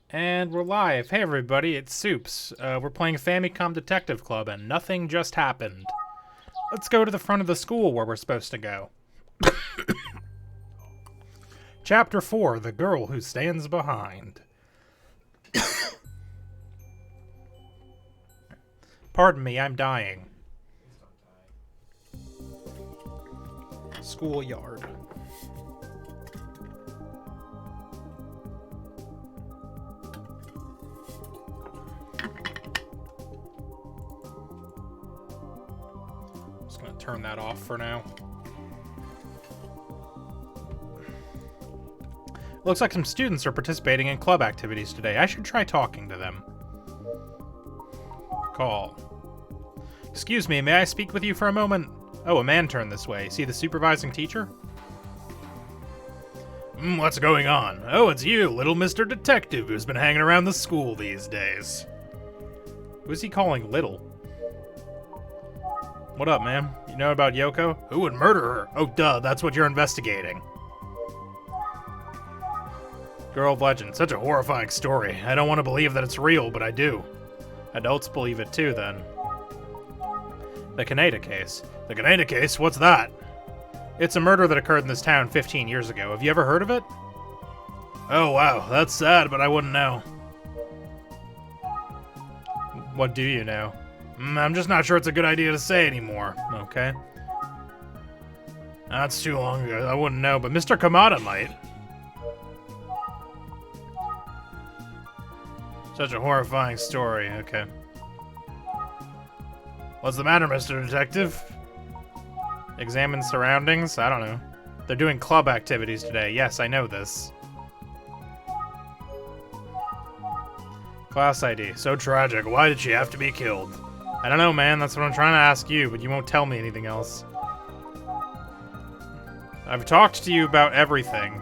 And we're live. Hey everybody, it's Supes. We're playing Famicom Detective Club and nothing just happened. Let's go to the front of the school where we're supposed to go. Chapter 4, The Girl Who Stands Behind. Pardon me, I'm dying. Schoolyard. Just gonna turn that off for now. Looks like some students are participating in club activities today. I should try talking to them. Call. Excuse me, may I speak with you for a moment? Oh, a man turned this way. See the supervising teacher? What's going on? Oh, it's you, little Mr. Detective, who's been hanging around the school these days. Who's he calling little? What up, man? You know about Yoko? Who would murder her? Oh, duh, that's what you're investigating. Girl of Legend, such a horrifying story. I don't want to believe that it's real, but I do. Adults believe it too, then. The Kaneda case. The Kaneda case? What's that? It's a murder that occurred in this town 15 years ago. Have you ever heard of it? Oh, wow. That's sad, but I wouldn't know. What do you know? I'm just not sure it's a good idea to say anymore. Okay. That's too long ago. I wouldn't know, but Mr. Kamada might. Such a horrifying story. Okay. What's the matter, Mr. Detective? Examine surroundings? I don't know. They're doing club activities today. Yes, I know this. Class ID. So tragic. Why did she have to be killed? I don't know, man. That's what I'm trying to ask you, but you won't tell me anything else. I've talked to you about everything.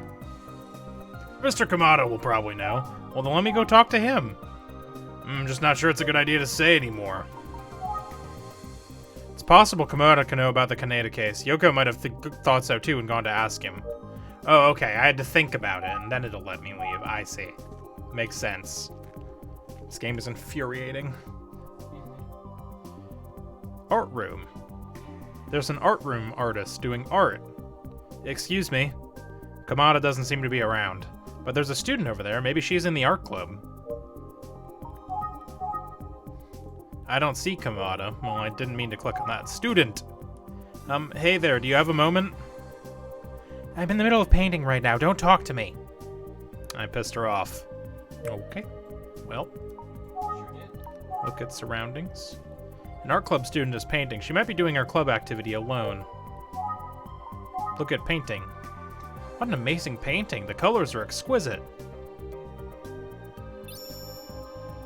Mr. Kamada will probably know. Well, then let me go talk to him. I'm just not sure it's a good idea to say anymore. It's possible Kamada can know about the Kaneda case. Yoko might have thought so too and gone to ask him. Oh, okay, I had to think about it, and then it'll let me leave. I see. Makes sense. This game is infuriating. Art room. There's an art room artist doing art. Excuse me. Kamada doesn't seem to be around. But there's a student over there. Maybe she's in the art club. I don't see Kamada. Well, I didn't mean to click on that. Student! Hey there, do you have a moment? I'm in the middle of painting right now. Don't talk to me. I pissed her off. Okay. Well. Look at surroundings. An art club student is painting. She might be doing her club activity alone. Look at painting. What an amazing painting. The colors are exquisite.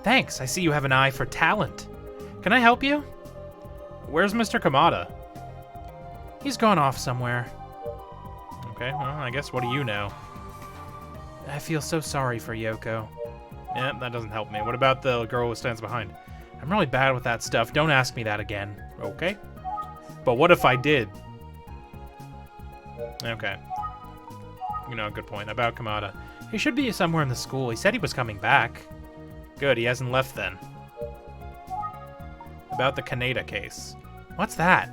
Thanks. I see you have an eye for talent. Can I help you? Where's Mr. Kamada? He's gone off somewhere. Okay, well, I guess what do you know? I feel so sorry for Yoko. Yeah, that doesn't help me. What about the girl who stands behind? I'm really bad with that stuff. Don't ask me that again. Okay? But what if I did? Okay. You know, good point. About Kamada. He should be somewhere in the school. He said he was coming back. Good, he hasn't left then. About the Kaneda case. What's that?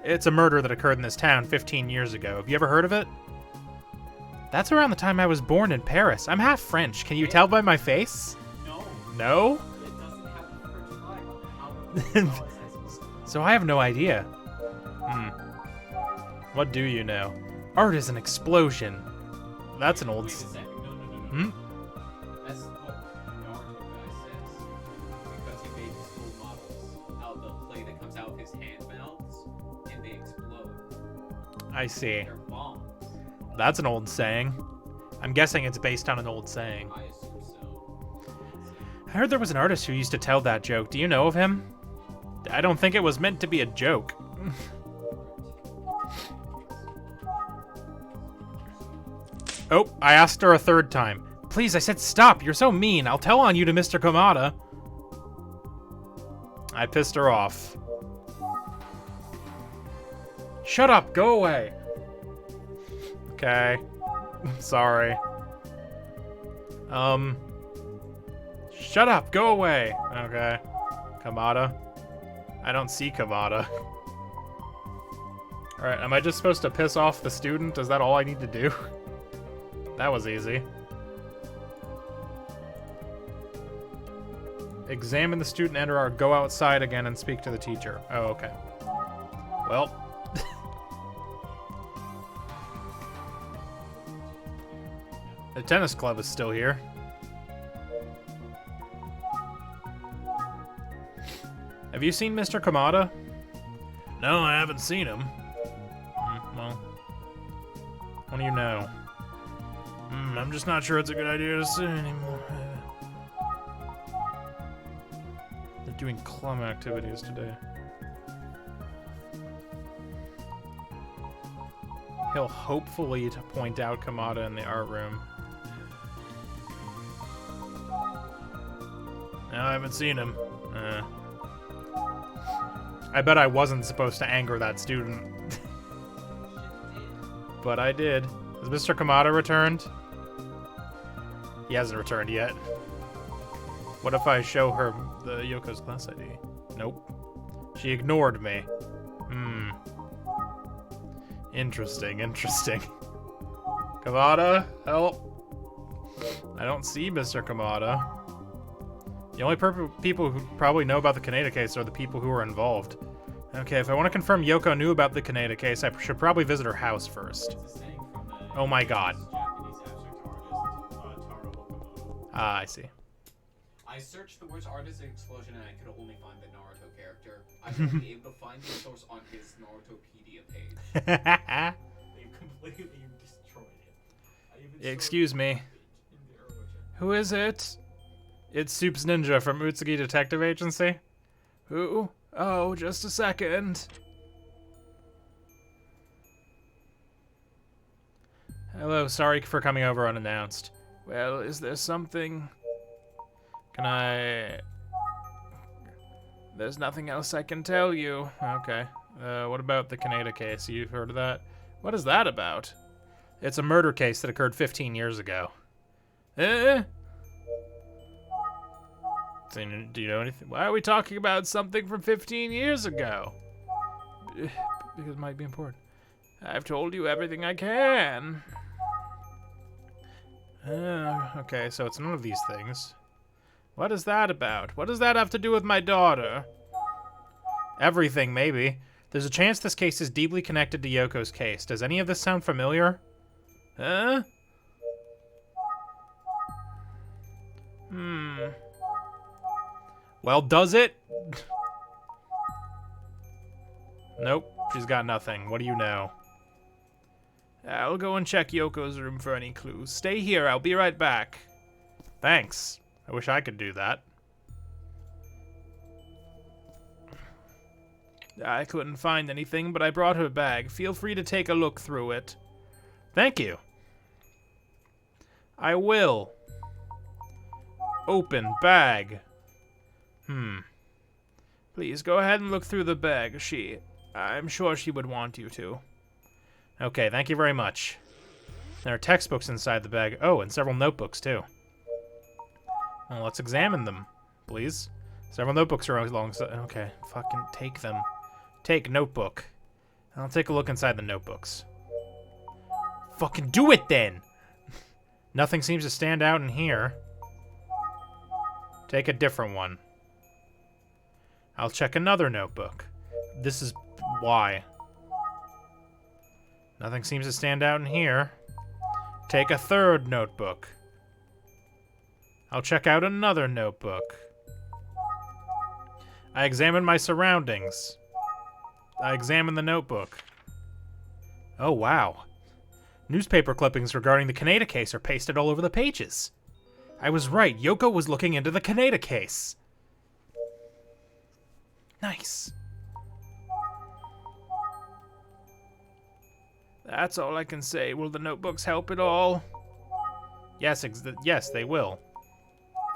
It's a murder that occurred in this town 15 years ago. Have you ever heard of it? That's around the time I was born in Paris. I'm half French. Can you tell by my face? No. No? It doesn't have the French flag on it. So I have no idea. What do you know? Art is an explosion. That's an old... Wait a second. No. That's what the art guy says. Because he made these cool models out of the clay that comes out of his hand melts, and they explode. I see. They're bombs. That's an old saying. I'm guessing it's based on an old saying. I assume so. I heard there was an artist who used to tell that joke. Do you know of him? I don't think it was meant to be a joke. Oh, I asked her a third time. Please, I said stop. You're so mean. I'll tell on you to Mr. Kamada. I pissed her off. Shut up. Go away. Okay. Sorry. Shut up! Go away! Okay. Kamada. I don't see Kamada. Alright, am I just supposed to piss off the student? Is that all I need to do? That was easy. Examine the student, enter or go outside again and speak to the teacher. Oh, okay. Well. The tennis club is still here. Have you seen Mr. Kamada? No, I haven't seen him. Well, what do you know? I'm just not sure it's a good idea to see anymore. They're doing club activities today. He'll hopefully point out Kamada in the art room. No, I haven't seen him. I bet I wasn't supposed to anger that student. But I did. Has Mr. Kamada returned? He hasn't returned yet. What if I show her the Yoko's class ID? Nope. She ignored me. Interesting, interesting. Kamada, help. I don't see Mr. Kamada. The only people who probably know about the Kaneda case are the people who are involved. Okay, if I want to confirm Yoko knew about the Kaneda case, I should probably visit her house first. Oh my god. Ah, I see. I searched the words artist explosion and I could only find the Naruto character. I was only able to find the source on his Narutopedia page. You completely destroyed it. Excuse me. Who is it? It's Supes Ninja from Utsugi Detective Agency. Who? Oh, just a second. Hello, sorry for coming over unannounced. Well, is there something... Can I... There's nothing else I can tell you. Okay. What about the Kaneda case? You've heard of that? What is that about? It's a murder case that occurred 15 years ago. Do you know anything? Why are we talking about something from 15 years ago? Because it might be important. I've told you everything I can. Okay, so it's none of these things. What is that about? What does that have to do with my daughter? Everything, maybe. There's a chance this case is deeply connected to Yoko's case. Does any of this sound familiar? Huh? Well, does it? Nope, she's got nothing. What do you know? I'll go and check Yoko's room for any clues. Stay here, I'll be right back. Thanks. I wish I could do that. I couldn't find anything, but I brought her bag. Feel free to take a look through it. Thank you. I will. Open bag. Please go ahead and look through the bag. I'm sure she would want you to. Okay, thank you very much. There are textbooks inside the bag. Oh, and several notebooks too. Well, let's examine them, please. Several notebooks are alongside. Okay, fucking take them. Take notebook. I'll take a look inside the notebooks. Fucking do it then! Nothing seems to stand out in here. Take a different one. I'll check another notebook. This is why. Nothing seems to stand out in here. Take a third notebook. I'll check out another notebook. I examine my surroundings. I examine the notebook. Oh, wow. Newspaper clippings regarding the Kaneda case are pasted all over the pages. I was right. Yoko was looking into the Kaneda case. Nice. That's all I can say. Will the notebooks help at all? Yes, yes, they will.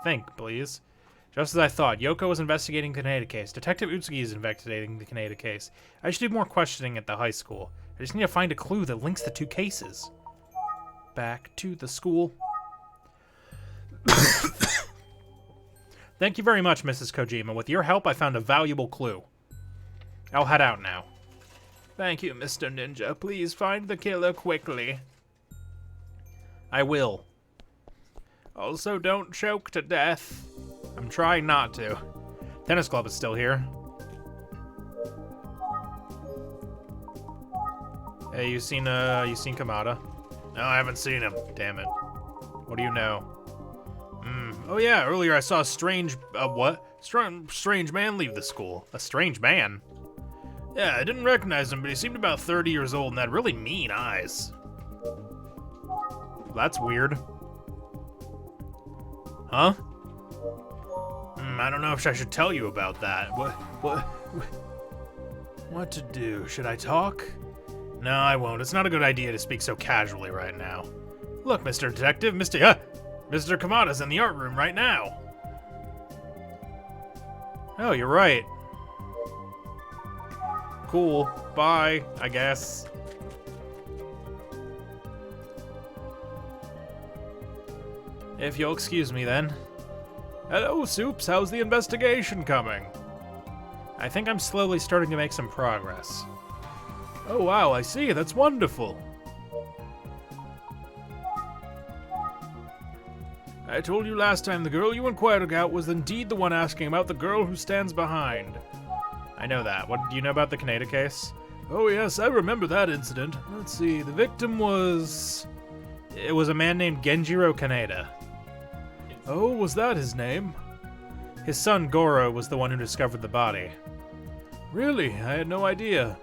Think, please. Just as I thought, Yoko was investigating the Kaneda case. Detective Utsugi is investigating the Kaneda case. I should do more questioning at the high school. I just need to find a clue that links the two cases. Back to the school. Thank you very much, Mrs. Kojima. With your help, I found a valuable clue. I'll head out now. Thank you, Mr. Ninja. Please find the killer quickly. I will. Also, don't choke to death. I'm trying not to. Tennis club is still here. Hey, you seen Kamada? No, I haven't seen him. Damn it. What do you know? Oh yeah, earlier I saw a strange, strange man leave the school. A strange man? Yeah, I didn't recognize him, but he seemed about 30 years old and had really mean eyes. That's weird. Huh? I don't know if I should tell you about that. What to do? Should I talk? No, I won't. It's not a good idea to speak so casually right now. Look, Mr. Detective, Mr. Kamada's in the art room right now. Oh, you're right. Cool. Bye, I guess. If you'll excuse me, then. Hello, Supes. How's the investigation coming? I think I'm slowly starting to make some progress. Oh, wow, I see. That's wonderful. I told you last time the girl you inquired about was indeed the one asking about the girl who stands behind. I know that. What do you know about the Kaneda case? Oh, yes, I remember that incident. Let's see. The victim was... It was a man named Genjiro Kaneda. Oh, was that his name? His son, Goro, was the one who discovered the body. Really? I had no idea.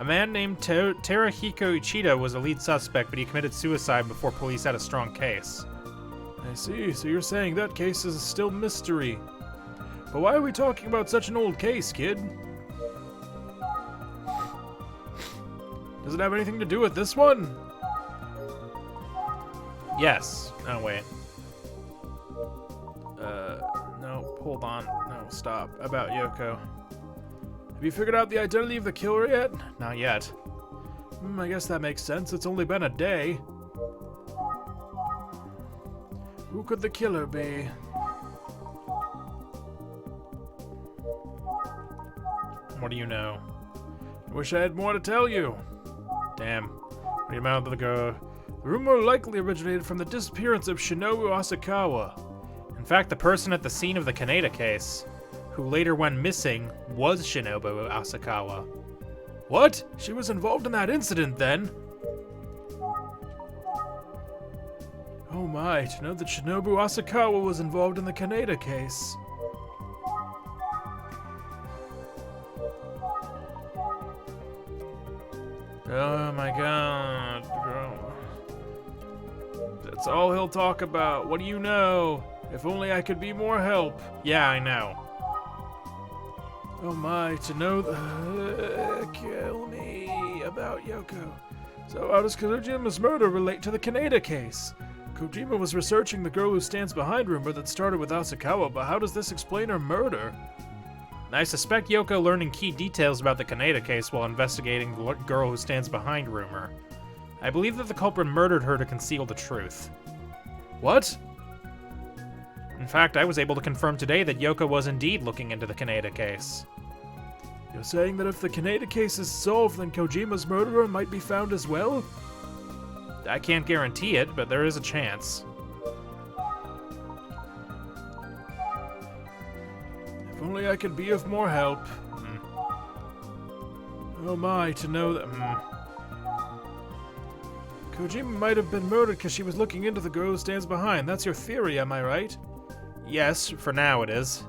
A man named Terahiko Ichida was a lead suspect, but he committed suicide before police had a strong case. I see. So you're saying that case is still mystery. But why are we talking about such an old case, kid? Does it have anything to do with this one? Yes. Oh, wait. No, hold on. No, stop. About Yoko. Have you figured out the identity of the killer yet? Not yet. I guess that makes sense. It's only been a day. Who could the killer be? What do you know? I wish I had more to tell you. Damn. Read about the girl. The rumor likely originated from the disappearance of Shinobu Asakawa. In fact, the person at the scene of the Kaneda case, who later went missing, was Shinobu Asakawa. What? She was involved in that incident then? Oh my, to know that Shinobu Asakawa was involved in the Kaneda case. Oh my god. That's all he'll talk about. What do you know? If only I could be more help. Yeah, I know. Oh my, to know kill me about Yoko. So how does Kojima's murder relate to the Kaneda case? Kojima was researching the girl who stands behind rumor that started with Asakawa, but how does this explain her murder? I suspect Yoko learning key details about the Kaneda case while investigating the girl who stands behind rumor. I believe that the culprit murdered her to conceal the truth. What? In fact, I was able to confirm today that Yoko was indeed looking into the Kaneda case. You're saying that if the Kaneda case is solved, then Kojima's murderer might be found as well? I can't guarantee it, but there is a chance. If only I could be of more help. Oh my, to know that... Kojima might have been murdered because she was looking into the girl who stands behind. That's your theory, am I right? Yes, for now it is.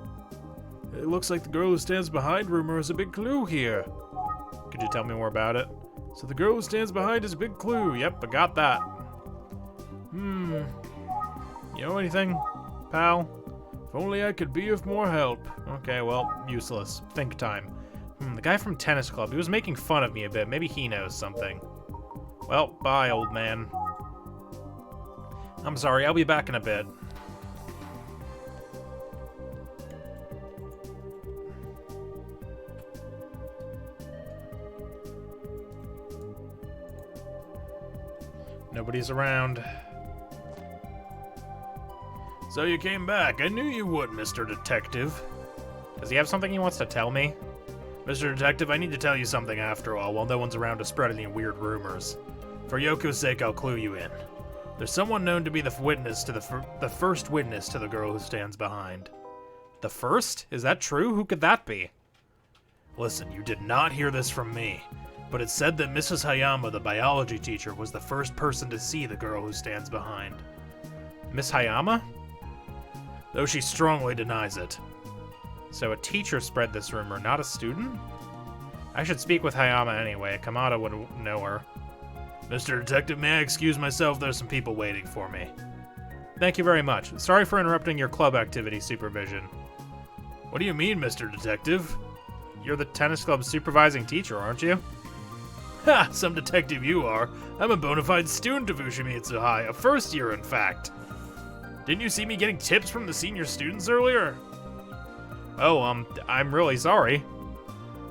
It looks like the girl who stands behind rumor is a big clue here. Could you tell me more about it? So the girl who stands behind is a big clue. Yep, I got that. You know anything, pal? If only I could be of more help. Okay, well, useless. Think time. The guy from Tennis Club, he was making fun of me a bit. Maybe he knows something. Well, bye, old man. I'm sorry, I'll be back in a bit. Nobody's around. So you came back. I knew you would, Mr. Detective. Does he have something he wants to tell me? Mr. Detective, I need to tell you something after all, while no one's around to spread any weird rumors. For Yoko's sake, I'll clue you in. There's someone known to be the witness to the first witness to the girl who stands behind. The first? Is that true? Who could that be? Listen, you did not hear this from me, but it's said that Mrs. Hayama, the biology teacher, was the first person to see the girl who stands behind. Miss Hayama? Though she strongly denies it. So a teacher spread this rumor, not a student? I should speak with Hayama anyway. Kamada would know her. Mr. Detective, may I excuse myself? There's some people waiting for me. Thank you very much. Sorry for interrupting your club activity supervision. What do you mean, Mr. Detective? You're the tennis club's supervising teacher, aren't you? Ha! Some detective you are. I'm a bona fide student of Ushimitsu High, a first year in fact. Didn't you see me getting tips from the senior students earlier? Oh, I'm really sorry.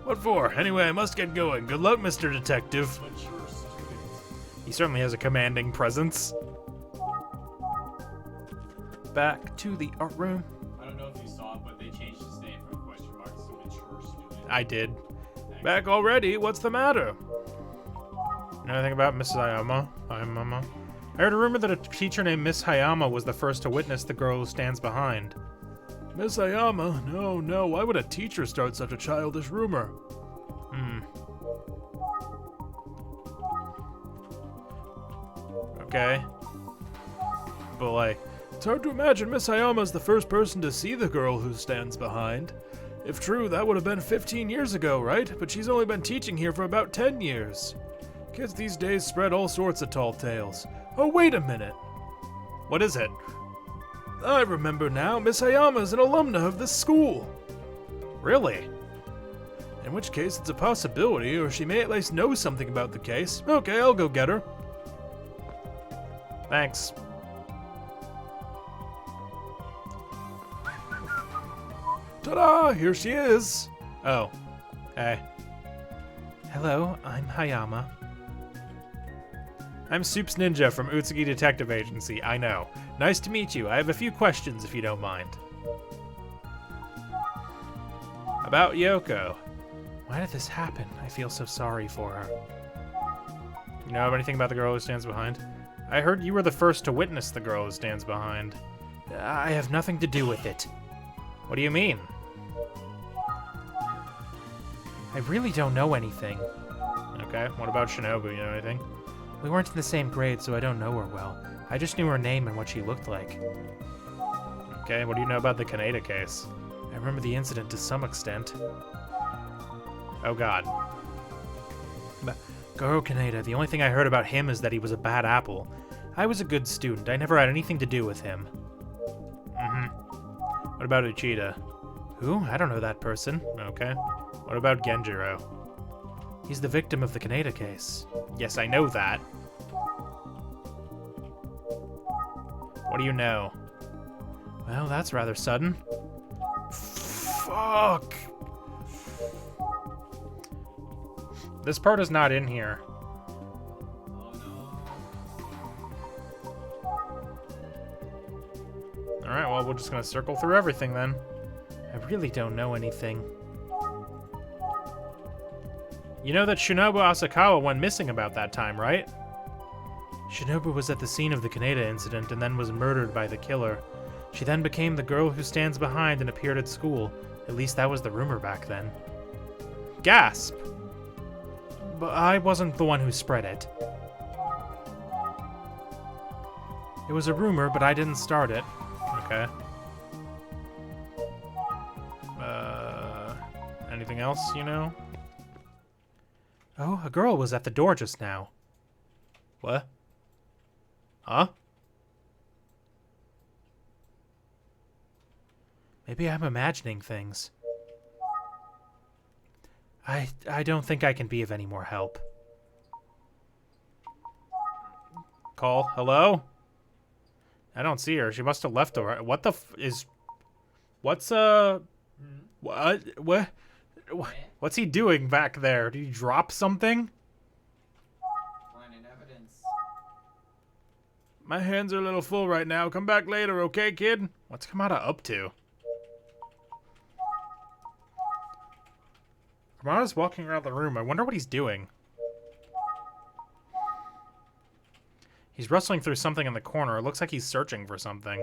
What for? Anyway, I must get going. Good luck, Mr. Detective. He certainly has a commanding presence. Back to the art room. I don't know if you saw it, but they changed his name from question mark to mature student. I did. Back already? What's the matter? You know anything about Miss Hayama? I heard a rumor that a teacher named Miss Hayama was the first to witness the girl who stands behind. Miss Hayama? No. Why would a teacher start such a childish rumor? Okay. But, like, it's hard to imagine Miss Hayama's the first person to see the girl who stands behind. If true, that would have been 15 years ago, right? But she's only been teaching here for about 10 years. Kids these days spread all sorts of tall tales. Oh, wait a minute. What is it? I remember now. Miss Hayama is an alumna of this school. Really? In which case, it's a possibility, or she may at least know something about the case. Okay, I'll go get her. Thanks. Ta-da! Here she is. Oh. Hey. Hello, I'm Hayama. I'm Supes Ninja from Utsugi Detective Agency, I know. Nice to meet you. I have a few questions if you don't mind. About Yoko. Why did this happen? I feel so sorry for her. You know anything about the girl who stands behind? I heard you were the first to witness the girl who stands behind. I have nothing to do with it. What do you mean? I really don't know anything. Okay, what about Shinobu? You know anything? We weren't in the same grade, so I don't know her well. I just knew her name and what she looked like. Okay, what do you know about the Kaneda case? I remember the incident to some extent. Oh god. Goro Kaneda, the only thing I heard about him is that he was a bad apple. I was a good student. I never had anything to do with him. What about Uchida? Who? I don't know that person. Okay. What about Genjiro? He's the victim of the Kaneda case. Yes, I know that. What do you know? Well, that's rather sudden. Fuck! This part is not in here. Oh no. Alright, well, we're just gonna circle through everything then. I really don't know anything. You know that Shinobu Asakawa went missing about that time, right? Shinobu was at the scene of the Kaneda incident and then was murdered by the killer. She then became the girl who stands behind and appeared at school. At least that was the rumor back then. Gasp! But I wasn't the one who spread it. It was a rumor, but I didn't start it. Okay. Anything else, you know? Oh, a girl was at the door just now. What? Huh? Maybe I'm imagining things. I don't think I can be of any more help. Call. Hello? I don't see her. She must have left already. What the is... What's, What's he doing back there? Did he drop something? Finding evidence. My hands are a little full right now. Come back later, okay, kid? What's Kamada up to? Kamada's walking around the room. I wonder what he's doing. He's rustling through something in the corner. It looks like he's searching for something.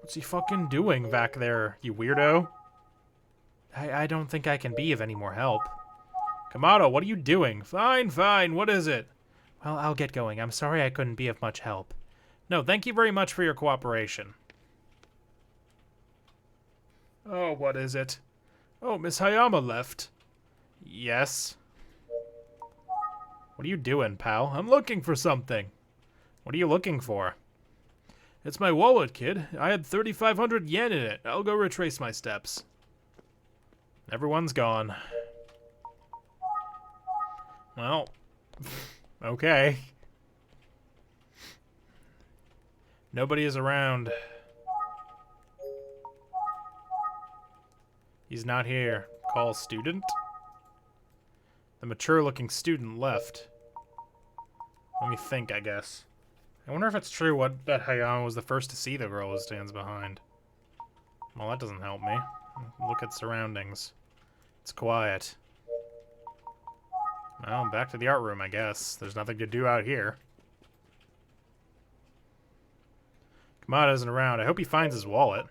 What's he fucking doing back there, you weirdo? I don't think I can be of any more help. Kamado, what are you doing? Fine, fine, what is it? Well, I'll get going. I'm sorry I couldn't be of much help. No, thank you very much for your cooperation. Oh, what is it? Oh, Miss Hayama left. Yes. What are you doing, pal? I'm looking for something. What are you looking for? It's my wallet, kid. I had 3,500 yen in it. I'll go retrace my steps. Everyone's gone. Well, okay. Nobody is around. He's not here. Call student? The mature-looking student left. Let me think, I guess. I wonder if it's true that Hayama was the first to see the girl who stands behind. Well, that doesn't help me. Look at surroundings. It's quiet. Well, back to the art room, I guess. There's nothing to do out here. Kamada isn't around. I hope he finds his wallet.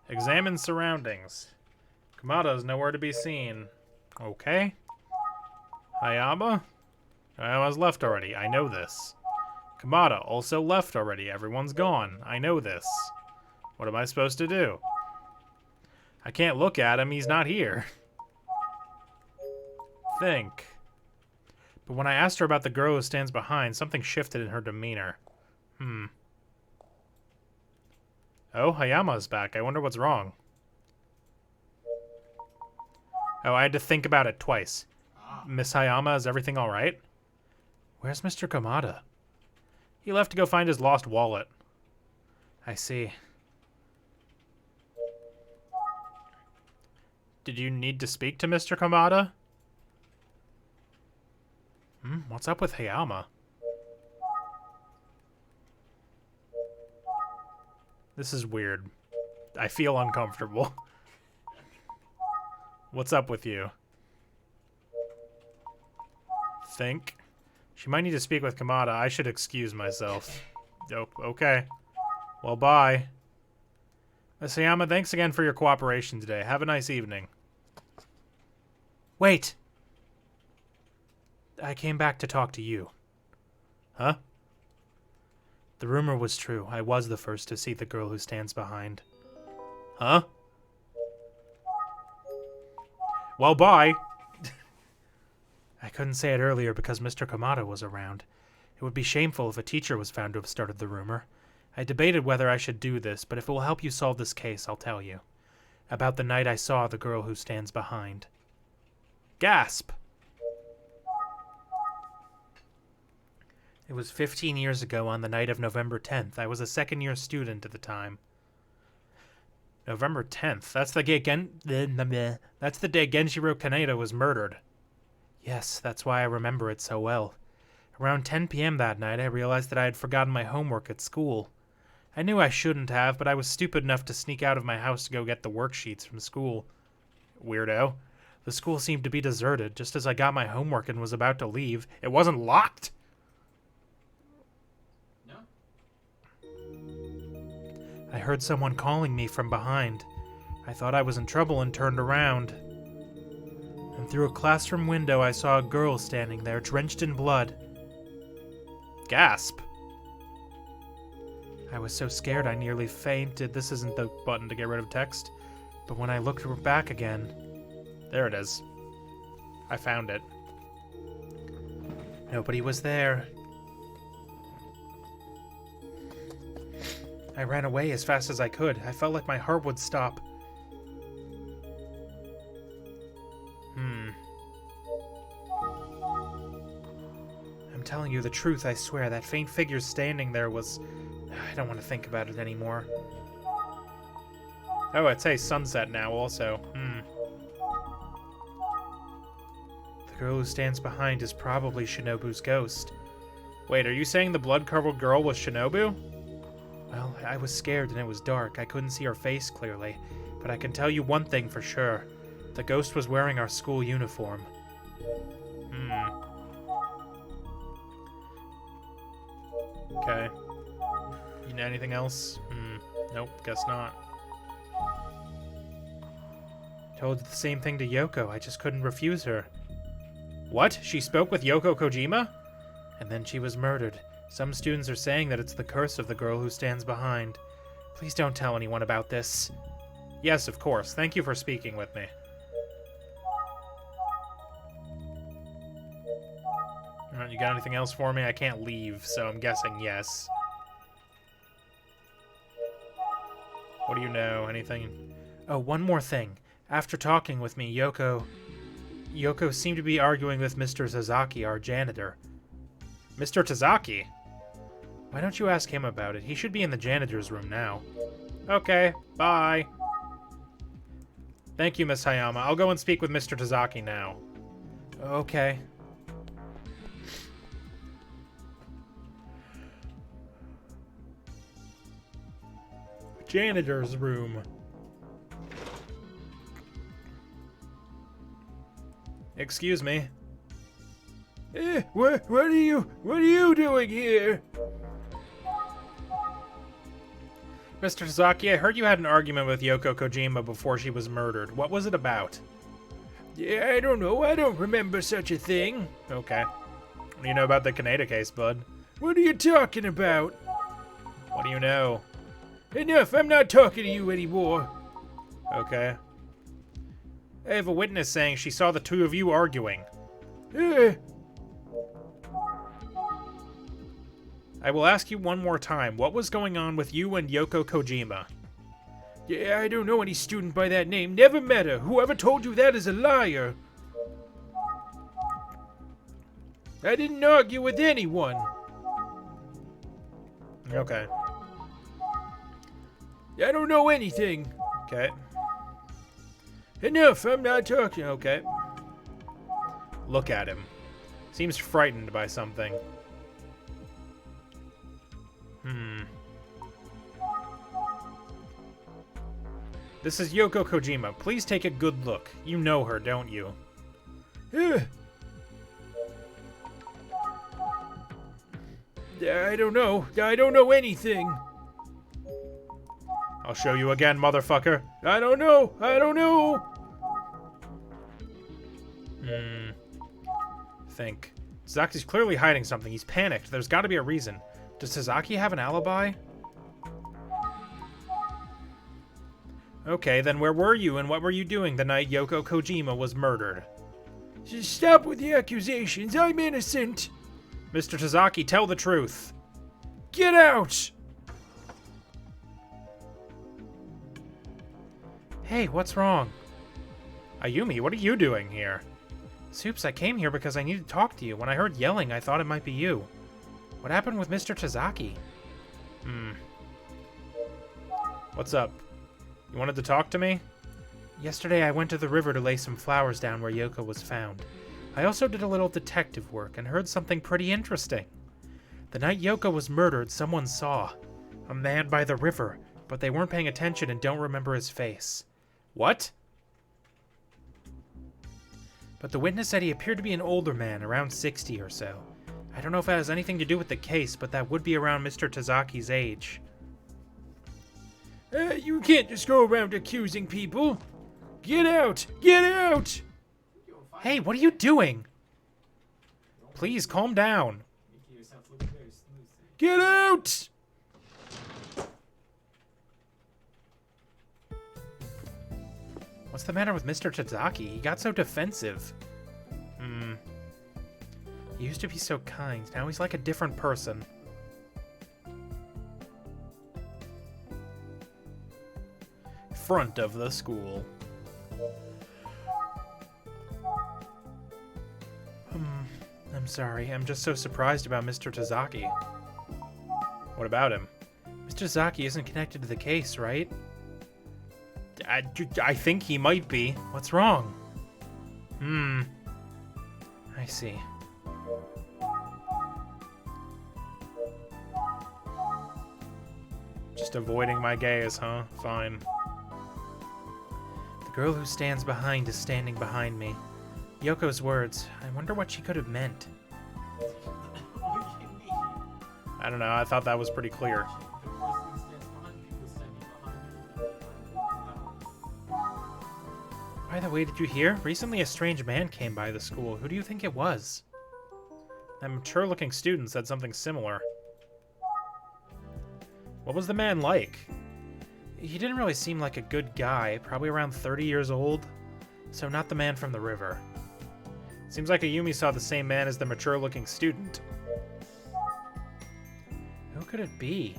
Examine surroundings. Kamada is nowhere to be seen. Okay. Hayama? Hayama's left already. I know this. Kamada also left already. Everyone's gone. I know this. What am I supposed to do? I can't look at him. He's not here. Think. But when I asked her about the girl who stands behind, something shifted in her demeanor. Oh, Hayama's back. I wonder what's wrong. Oh, I had to think about it twice. Miss Hayama, is everything all right? Where's Mr. Kamada? He left to go find his lost wallet. I see. Did you need to speak to Mr. Kamada? What's up with Hayama? This is weird. I feel uncomfortable. What's up with you? Think? She might need to speak with Kamada. I should excuse myself. Oh, okay. Well, bye. Miss Hayama, thanks again for your cooperation today. Have a nice evening. Wait! I came back to talk to you. Huh? The rumor was true. I was the first to see the girl who stands behind. Huh? Well, bye! I couldn't say it earlier because Mr. Kamada was around. It would be shameful if a teacher was found to have started the rumor. I debated whether I should do this, but if it will help you solve this case, I'll tell you. About the night I saw the girl who stands behind. Gasp! It was 15 years ago on the night of November 10th. I was a second-year student at the time. November 10th? That's the day Genshiro Kaneda was murdered. Yes, that's why I remember it so well. Around 10 p.m. that night, I realized that I had forgotten my homework at school. I knew I shouldn't have, but I was stupid enough to sneak out of my house to go get the worksheets from school. Weirdo. The school seemed to be deserted. Just as I got my homework and was about to leave, it wasn't locked! No. I heard someone calling me from behind. I thought I was in trouble and turned around. And through a classroom window, I saw a girl standing there, drenched in blood. Gasp! I was so scared I nearly fainted. This isn't the button to get rid of text. But when I looked back again... There it is. I found it. Nobody was there. I ran away as fast as I could. I felt like my heart would stop. I'm telling you the truth, I swear. That faint figure standing there was... I don't want to think about it anymore. Oh, it says sunset now also. The The girl who stands behind is probably Shinobu's ghost. Wait, are you saying the blood-covered girl was Shinobu? Well, I was scared and it was dark. I couldn't see her face clearly. But I can tell you one thing for sure. The ghost was wearing our school uniform. Okay. You know anything else? Nope, guess not. Told the same thing to Yoko. I just couldn't refuse her. What? She spoke with Yoko Kojima? And then she was murdered. Some students are saying that it's the curse of the girl who stands behind. Please don't tell anyone about this. Yes, of course. Thank you for speaking with me. Alright, you got anything else for me? I can't leave, so I'm guessing yes. What do you know? Anything? Oh, one more thing. After talking with me, Yoko seemed to be arguing with Mr. Sasaki, our janitor. Mr. Tazaki? Why don't you ask him about it? He should be in the janitor's room now. Okay, bye. Thank you, Miss Hayama. I'll go and speak with Mr. Tazaki now. Okay. Janitor's room. Excuse me. What are you doing here? Mr. Sasaki, I heard you had an argument with Yoko Kojima before she was murdered. What was it about? Yeah, I don't know. I don't remember such a thing. Okay. What do you know about the Kaneda case, bud? What are you talking about? What do you know? Enough, I'm not talking to you anymore. Okay. I have a witness saying she saw the two of you arguing. I will ask you one more time. What was going on with you and Yoko Kojima? Yeah, I don't know any student by that name. Never met her. Whoever told you that is a liar. I didn't argue with anyone. Okay. I don't know anything. Okay. Enough, I'm not talking. Okay. Look at him. Seems frightened by something. This is Yoko Kojima. Please take a good look. You know her, don't you? I don't know. I don't know anything. I'll show you again, motherfucker. I don't know. I don't know. Think. Sazaki's clearly hiding something. He's panicked. There's got to be a reason. Does Sasaki have an alibi? Okay, then where were you and what were you doing the night Yoko Kojima was murdered? Just stop with the accusations. I'm innocent. Mr. Sasaki, tell the truth. Get out! Hey, what's wrong? Ayumi, what are you doing here? Supes, I came here because I need to talk to you. When I heard yelling, I thought it might be you. What happened with Mr. Tazaki? What's up? You wanted to talk to me? Yesterday I went to the river to lay some flowers down where Yoko was found. I also did a little detective work and heard something pretty interesting. The night Yoko was murdered, someone saw a man by the river, but they weren't paying attention and don't remember his face. What? But the witness said he appeared to be an older man, around 60 or so. I don't know if it has anything to do with the case, but that would be around Mr. Tazaki's age. You can't just go around accusing people. Get out! Get out! Hey, what are you doing? Please, calm down. Get out! What's the matter with Mr. Tazaki? He got so defensive. He used to be so kind. Now he's like a different person. Front of the school. I'm sorry. I'm just so surprised about Mr. Tazaki. What about him? Mr. Tazaki isn't connected to the case, right? I think he might be. What's wrong? I see. Just avoiding my gaze, huh? Fine. The girl who stands behind is standing behind me. Yoko's words. I wonder what she could have meant. What do you mean? I don't know. I thought that was pretty clear. The person who stands behind you is standing behind you. By the way, did you hear? Recently a strange man came by the school. Who do you think it was? That mature-looking student said something similar. What was the man like? He didn't really seem like a good guy, probably around 30 years old. So not the man from the river. Seems like Ayumi saw the same man as the mature-looking student. Who could it be?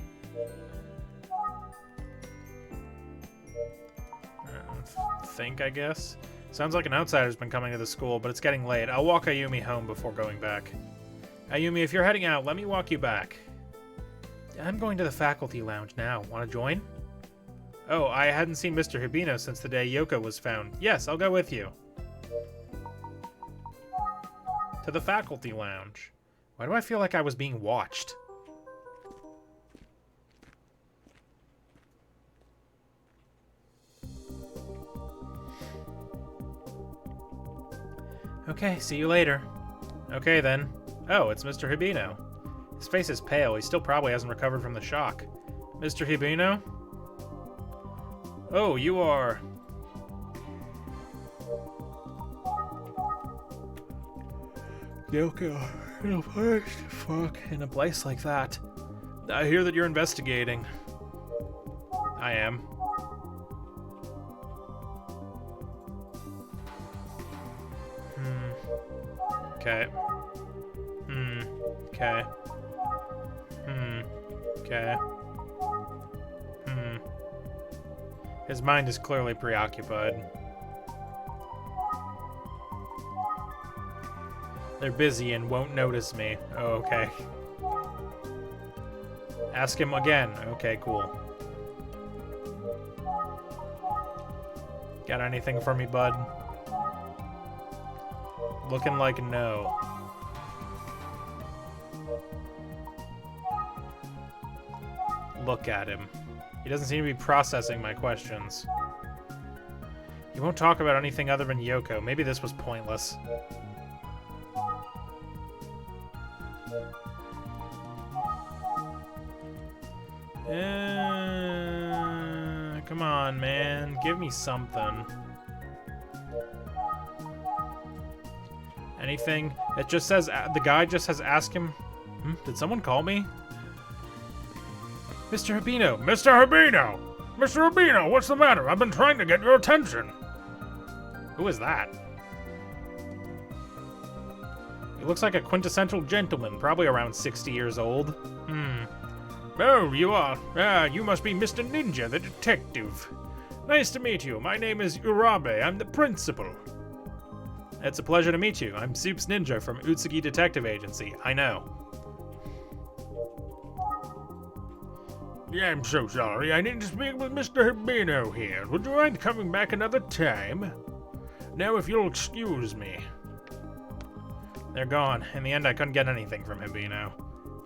I guess. Sounds like an outsider's been coming to the school, but it's getting late. I'll walk Ayumi home before going back. Ayumi, if you're heading out, let me walk you back. I'm going to the faculty lounge now. Want to join? Oh, I hadn't seen Mr. Hibino since the day Yoko was found. Yes, I'll go with you. To the faculty lounge. Why do I feel like I was being watched? Okay, see you later. Okay, then. Oh, it's Mr. Hibino. His face is pale. He still probably hasn't recovered from the shock. Mr. Hibino? Oh, you are... Yoko, in a place like that. I hear that you're investigating. I am. Okay. Okay. Okay. His mind is clearly preoccupied. They're busy and won't notice me. Oh, okay. Ask him again. Okay, cool. Got anything for me, bud? Looking like no. Look at him. He doesn't seem to be processing my questions. He won't talk about anything other than Yoko. Maybe this was pointless. Come on, man. Give me something. Anything? It just says, the guy just has asked him, did someone call me? Mr. Hibino! Mr. Hibino! Mr. Hibino, what's the matter? I've been trying to get your attention. Who is that? He looks like a quintessential gentleman, probably around 60 years old. Oh, you are. You must be Mr. Ninja, the detective. Nice to meet you. My name is Urabe. I'm the principal. It's a pleasure to meet you. I'm Supes Ninja from Utsugi Detective Agency. I know. Yeah, I'm so sorry. I need to speak with Mr. Hibino here. Would you mind coming back another time? Now, if you'll excuse me. They're gone. In the end, I couldn't get anything from Hibino.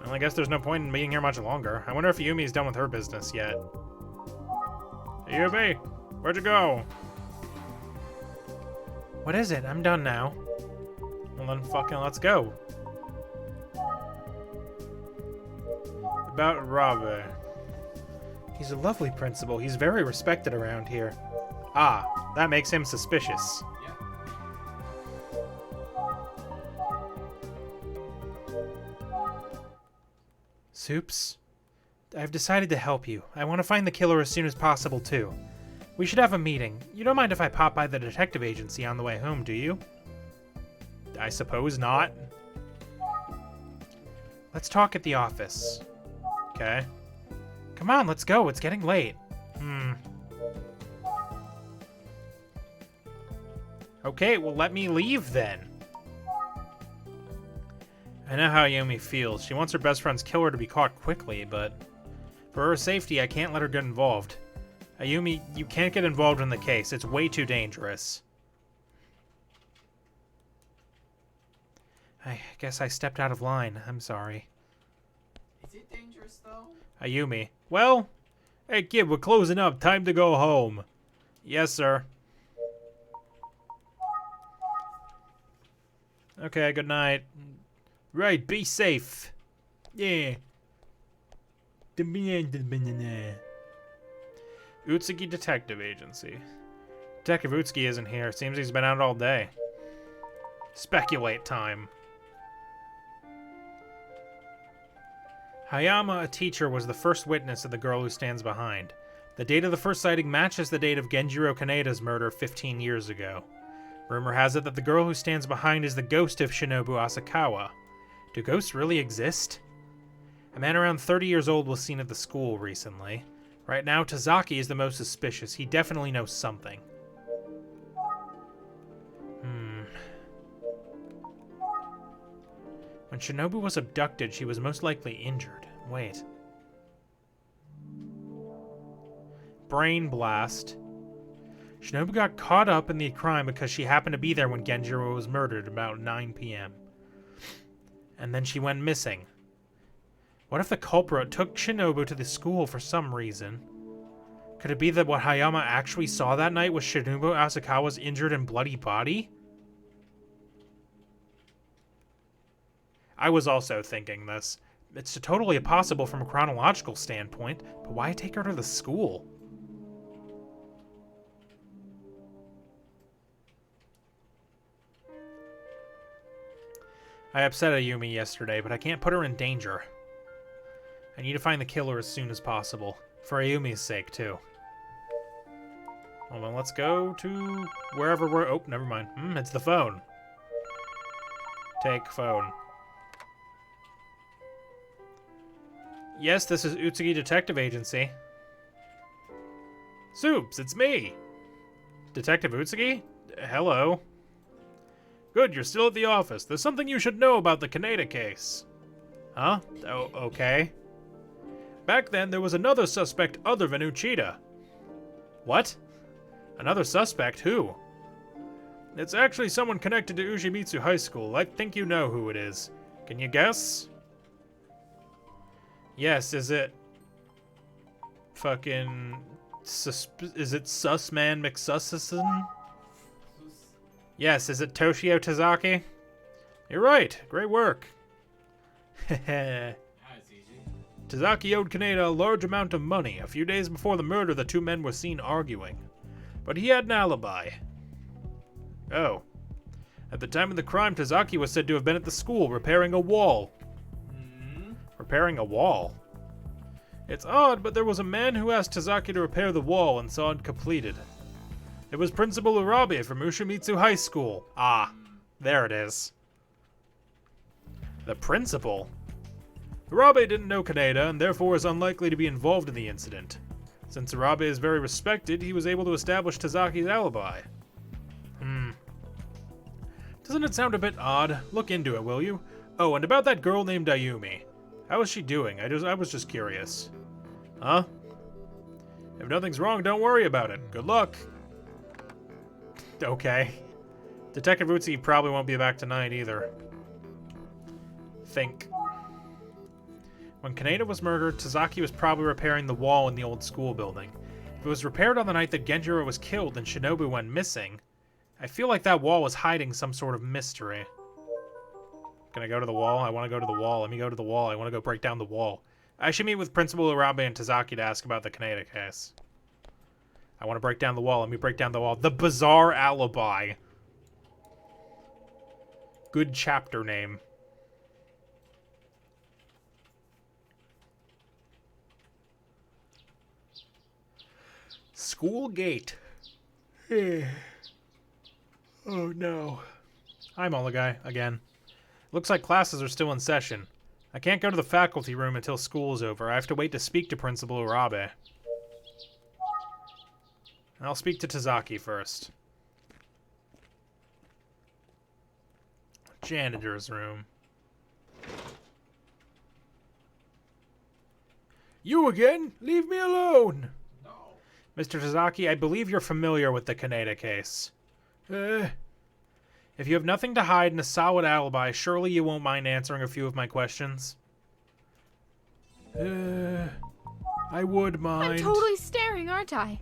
Well, I guess there's no point in being here much longer. I wonder if Yumi's done with her business yet. Hey, Yumi! Where'd you go? What is it? I'm done now. Well then, fucking let's go. About Rabe. He's a lovely principal. He's very respected around here. Ah, that makes him suspicious. Yeah. Supes, I've decided to help you. I want to find the killer as soon as possible, too. We should have a meeting. You don't mind if I pop by the detective agency on the way home, do you? I suppose not. Let's talk at the office. Okay. Come on, let's go. It's getting late. Okay, well, let me leave then. I know how Yumi feels. She wants her best friend's killer to be caught quickly, but for her safety, I can't let her get involved. Ayumi, you can't get involved in the case. It's way too dangerous. I guess I stepped out of line. I'm sorry. Is it dangerous, though? Ayumi. Well, hey kid, we're closing up. Time to go home. Yes, sir. Okay, good night. Right, be safe. Yeah. Utsugi Detective Agency. Detective Utsugi isn't here. Seems he's been out all day. Speculate time. Hayama, a teacher, was the first witness of the girl who stands behind. The date of the first sighting matches the date of Genjiro Kaneda's murder 15 years ago. Rumor has it that the girl who stands behind is the ghost of Shinobu Asakawa. Do ghosts really exist? A man around 30 years old was seen at the school recently. Right now, Tazaki is the most suspicious. He definitely knows something. When Shinobu was abducted, she was most likely injured. Wait. Brain blast. Shinobu got caught up in the crime because she happened to be there when Genjiro was murdered about 9 p.m. And then she went missing. What if the culprit took Shinobu to the school for some reason? Could it be that what Hayama actually saw that night was Shinobu Asakawa's injured and bloody body? I was also thinking this. It's totally possible from a chronological standpoint, but why take her to the school? I upset Ayumi yesterday, but I can't put her in danger. I need to find the killer as soon as possible. For Ayumi's sake, too. Hold on, let's go to wherever we're... Oh, never mind. It's the phone. Take phone. Yes, this is Utsugi Detective Agency. Supes, it's me! Detective Utsugi? Hello. Good, you're still at the office. There's something you should know about the Kaneda case. Huh? Oh, okay. Back then, there was another suspect other than Uchida. What? Another suspect? Who? It's actually someone connected to Ujimitsu High School. I think you know who it is. Can you guess? Yes, is it... Fucking... Is it Sussman McSussison? Yes, is it Toshio Tazaki? You're right. Great work. Heh. Tazaki owed Kaneda a large amount of money. A few days before the murder, the two men were seen arguing. But he had an alibi. Oh. At the time of the crime, Tazaki was said to have been at the school repairing a wall. Repairing a wall? It's odd, but there was a man who asked Tazaki to repair the wall and saw it completed. It was Principal Urabe from Ushimitsu High School. Ah, there it is. The principal? Urabe didn't know Kaneda and therefore is unlikely to be involved in the incident. Since Urabe is very respected, he was able to establish Tazaki's alibi. Doesn't it sound a bit odd? Look into it, will you? Oh, and about that girl named Ayumi. How is she doing? I was just curious. Huh? If nothing's wrong, don't worry about it. Good luck. Okay. Detective Utsugi probably won't be back tonight either. Think. When Kaneda was murdered, Tazaki was probably repairing the wall in the old school building. If it was repaired on the night that Genjiro was killed and Shinobu went missing, I feel like that wall was hiding some sort of mystery. Can I go to the wall? I want to go to the wall. Let me go to the wall. I want to go break down the wall. I should meet with Principal Urabe and Tazaki to ask about the Kaneda case. I want to break down the wall. Let me break down the wall. The Bizarre Alibi. Good chapter name. School gate. Oh no. Hi, Mulligai, again. Looks like classes are still in session. I can't go to the faculty room until school is over. I have to wait to speak to Principal Urabe. I'll speak to Tazaki first. Janitor's room. You again? Leave me alone! No. Mr. Tazaki, I believe you're familiar with the Kaneda case. It If you have nothing to hide and a solid alibi, surely you won't mind answering a few of my questions? I would mind. I'm totally staring, aren't I?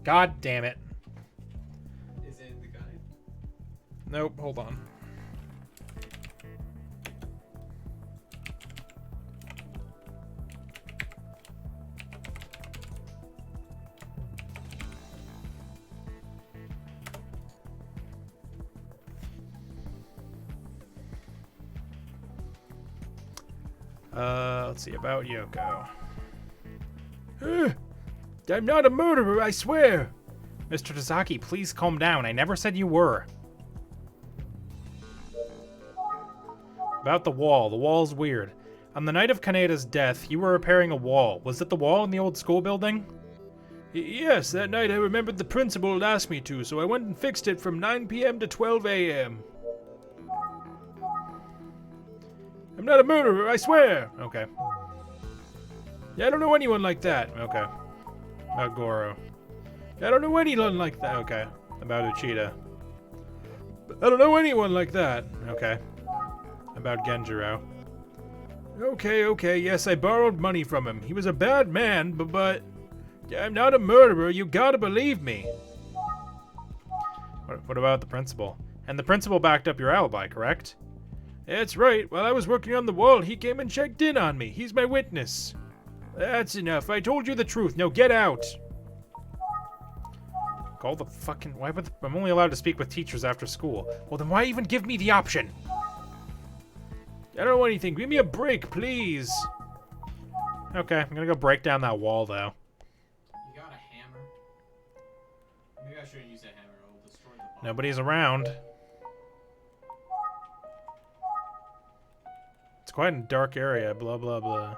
God damn it. Is it in the guide? Nope, hold on. Let's see, about Yoko. I'm not a murderer, I swear! Mr. Tazaki, please calm down. I never said you were. About the wall. The wall's weird. On the night of Kaneda's death, you were repairing a wall. Was it the wall in the old school building? Yes, that night I remembered the principal had asked me to, so I went and fixed it from 9 p.m. to 12 a.m. I'm not a murderer, I swear! Okay. Yeah, I don't know anyone like that. Okay. About Goro. I don't know anyone like that. Okay. About Uchida. I don't know anyone like that. Okay. About Genjiro. Okay, yes, I borrowed money from him. He was a bad man, but I'm not a murderer. You gotta believe me. What about the principal? And the principal backed up your alibi, correct? That's right. While I was working on the wall, he came and checked in on me. He's my witness. That's enough. I told you the truth. Now get out. Call the fucking... Why would... I'm only allowed to speak with teachers after school. Well, then why even give me the option? I don't know anything. Give me a break, please. Okay, I'm gonna go break down that wall, though. You got a hammer? Maybe I shouldn't use that hammer. It'll destroy the bomb. Nobody's around. It's quite a dark area. Blah, blah, blah.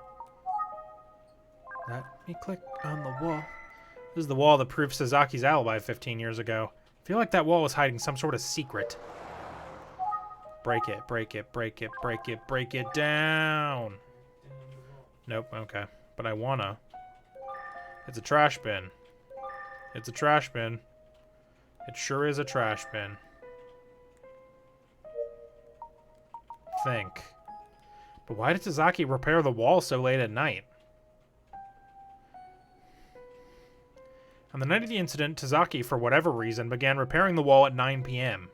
Let me click on the wall. This is the wall that proved Sazaki's alibi 15 years ago. I feel like that wall was hiding some sort of secret. Break it, break it, break it, break it, break it down. Nope, okay. But I wanna. It's a trash bin. It's a trash bin. It sure is a trash bin. Think. But why did Tazaki repair the wall so late at night? On the night of the incident, Tazaki, for whatever reason, began repairing the wall at 9 p.m.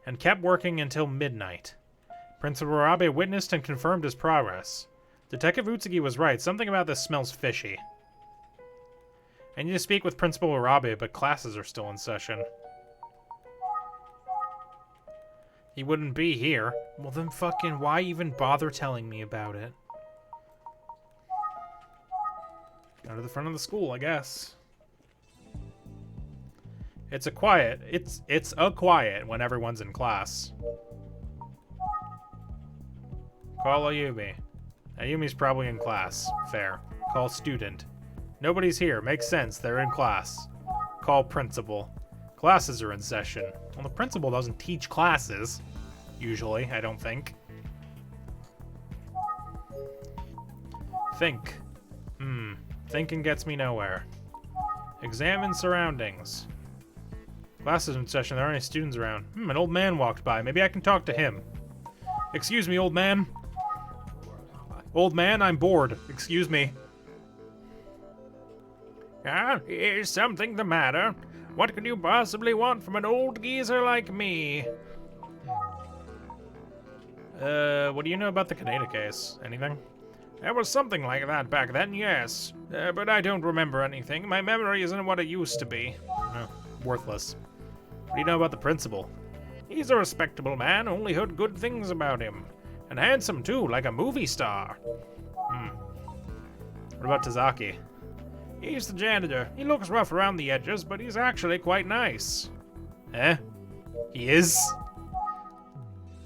and kept working until midnight. Principal Urabe witnessed and confirmed his progress. Detective Utsugi was right. Something about this smells fishy. I need to speak with Principal Urabe, but classes are still in session. He wouldn't be here. Well then fucking why even bother telling me about it? Go to the front of the school, I guess. It's a quiet when everyone's in class. Call Ayumi. Ayumi's probably in class. Fair. Call student. Nobody's here. Makes sense. They're in class. Call principal. Classes are in session. Well, the principal doesn't teach classes. Usually, I don't think. Think. Thinking gets me nowhere. Examine surroundings. Classes in session. There aren't any students around. An old man walked by. Maybe I can talk to him. Excuse me, old man. Old man, I'm bored. Excuse me. Is something the matter? What could you possibly want from an old geezer like me? What do you know about the Kaneda case? Anything? There was something like that back then, yes. But I don't remember anything. My memory isn't what it used to be. Worthless. What do you know about the principal? He's a respectable man, only heard good things about him. And handsome too, like a movie star. What about Tazaki? He's the janitor. He looks rough around the edges, but he's actually quite nice. Eh? He is?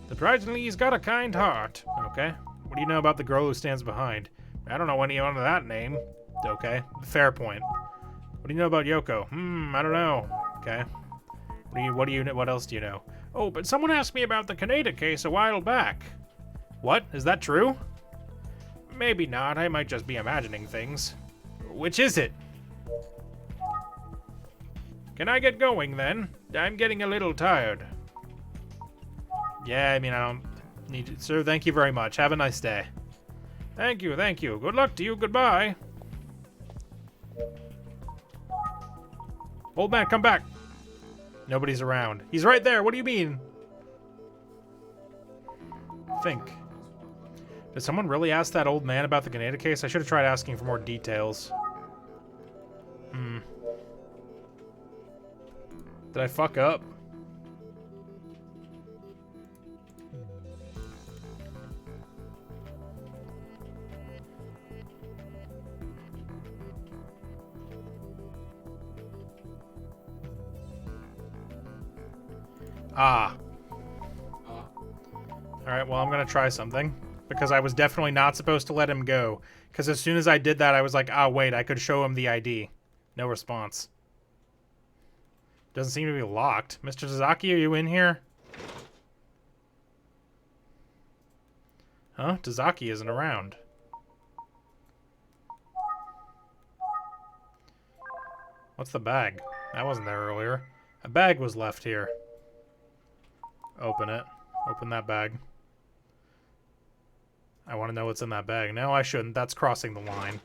Surprisingly, he's got a kind heart. Okay. What do you know about the girl who stands behind? I don't know anyone of that name. Okay. Fair point. What do you know about Yoko? I don't know. Okay. What else do you know? Oh, but someone asked me about the Kaneda case a while back. What? Is that true? Maybe not. I might just be imagining things. Which is it? Can I get going then? I'm getting a little tired. Yeah, I mean, I don't need it. Sir, thank you very much. Have a nice day. Thank you, thank you. Good luck to you. Goodbye. Old man, come back. Nobody's around. He's right there. What do you mean? Think. Did someone really ask that old man about the Grenada case? I should have tried asking for more details. Did I fuck up? Ah. Alright, well, I'm gonna try something. Because I was definitely not supposed to let him go. Because as soon as I did that, I was like, ah, wait, I could show him the ID. No response. Doesn't seem to be locked. Mr. Tazaki, are you in here? Huh? Tazaki isn't around. What's the bag? That wasn't there earlier. A bag was left here. Open it. Open that bag. I want to know what's in that bag. No, I shouldn't. That's crossing the line.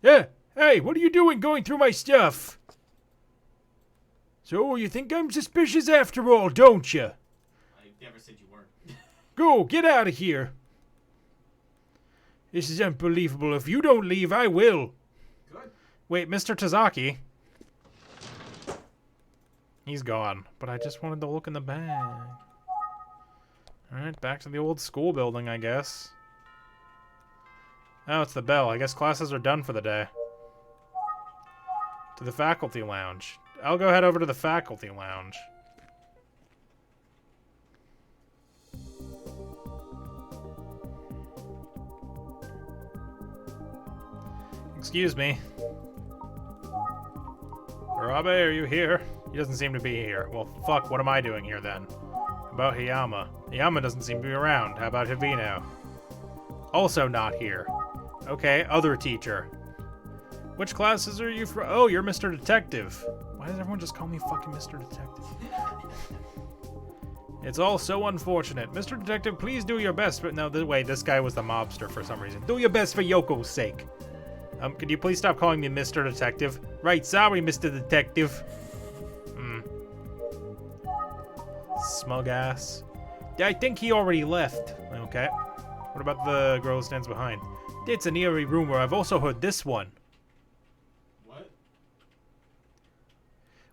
Yeah! Hey, what are you doing going through my stuff? So, you think I'm suspicious after all, don't you? I never said you weren't. Go, get out of here. This is unbelievable. If you don't leave, I will. Good. Wait, Mr. Tazaki. He's gone, but I just wanted to look in the bag. Alright, back to the old school building, I guess. Oh, it's the bell. I guess classes are done for the day. To the faculty lounge. I'll go head over to the faculty lounge. Excuse me. Arabe, are you here? He doesn't seem to be here. Well, fuck, what am I doing here then? How about Hayama? Hayama doesn't seem to be around. How about Hivino? Also not here. Okay, other teacher. Which classes are you from? Oh, you're Mr. Detective. Why does everyone just call me fucking Mr. Detective? It's all so unfortunate. Mr. Detective, please do your best. But no, wait, this guy was the mobster for some reason. Do your best for Yoko's sake. Could you please stop calling me Mr. Detective? Right, sorry, Mr. Detective. Smug ass. I think he already left. Okay. What about the girl who stands behind? It's an eerie rumor. I've also heard this one. What?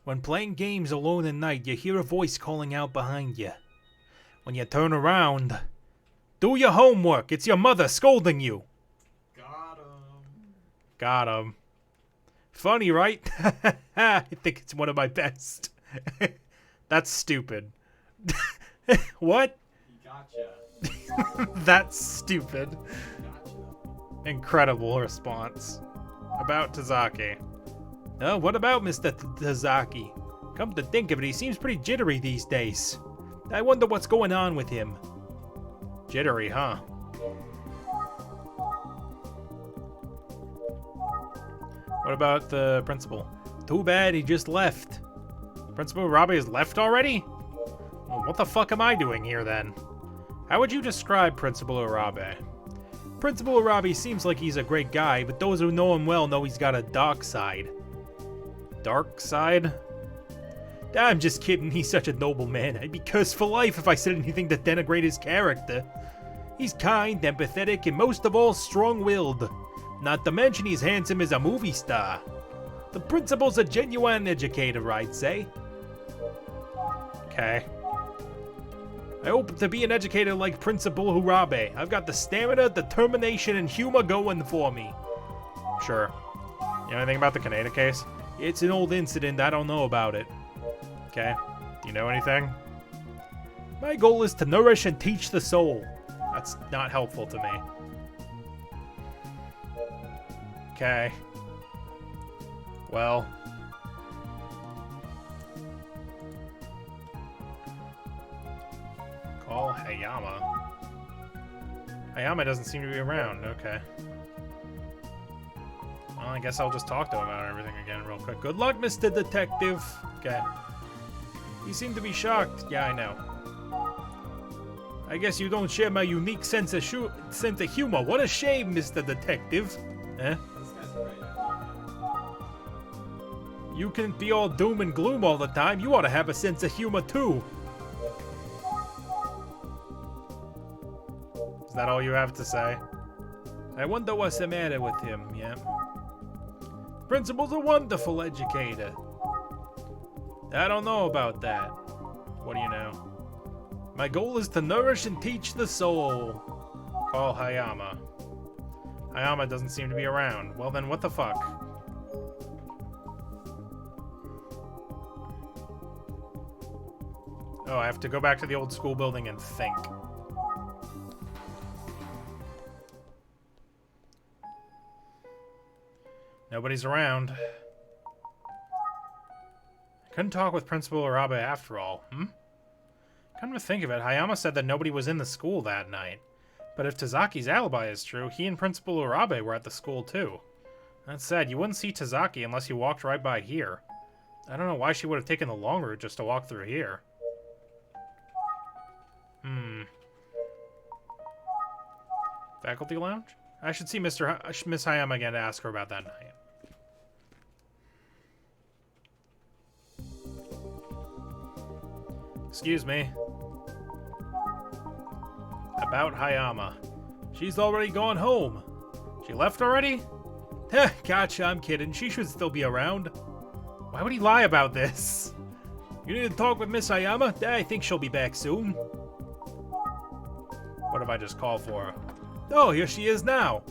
When playing games alone at night, you hear a voice calling out behind you. When you turn around, do your homework. It's your mother scolding you. Got him. Got him. Funny, right? I think it's one of my best. That's stupid. What? He gotcha. That's stupid. Gotcha. Incredible response. About Tazaki. Oh, what about Mr. Tazaki? Come to think of it, he seems pretty jittery these days. I wonder what's going on with him. Jittery, huh? What about the principal? Too bad he just left. Principal Urabe has left already? Well, what the fuck am I doing here then? How would you describe Principal Urabe? Principal Urabe seems like he's a great guy, but those who know him well know he's got a dark side. Dark side? I'm just kidding, he's such a noble man. I'd be cursed for life if I said anything to denigrate his character. He's kind, empathetic, and most of all, strong-willed. Not to mention he's handsome as a movie star. The principal's a genuine educator, I'd say. Okay. I hope to be an educator like Principal Urabe. I've got the stamina, determination, and humor going for me. Sure. You know anything about the Kaneda case? It's an old incident, I don't know about it. Okay. Do you know anything? My goal is to nourish and teach the soul. That's not helpful to me. Okay. Well. Call Hayama. Hayama doesn't seem to be around. Okay. Well, I guess I'll just talk to him about everything again real quick. Good luck, Mr. Detective. Okay. He seemed to be shocked. Yeah, I know. I guess you don't share my unique sense of humor. What a shame, Mr. Detective. Eh? This guy's right now. You can be all doom and gloom all the time. You ought to have a sense of humor, too. Is that all you have to say? I wonder what's the matter with him, yeah. Principal's a wonderful educator. I don't know about that. What do you know? My goal is to nourish and teach the soul. Call Hayama. Hayama doesn't seem to be around. Well then, what the fuck? Oh, I have to go back to the old school building and think. Nobody's around. I couldn't talk with Principal Urabe after all, Come to think of it, Hayama said that nobody was in the school that night. But if Tazaki's alibi is true, he and Principal Urabe were at the school too. That said, you wouldn't see Tazaki unless you walked right by here. I don't know why she would have taken the long route just to walk through here. Faculty lounge? I should see Miss Hayama again to ask her about that night. Excuse me. About Hayama. She's already gone home. She left already? Heh, gotcha, I'm kidding. She should still be around. Why would he lie about this? You need to talk with Miss Hayama? I think she'll be back soon. What if I just call for her? Oh, here she is now.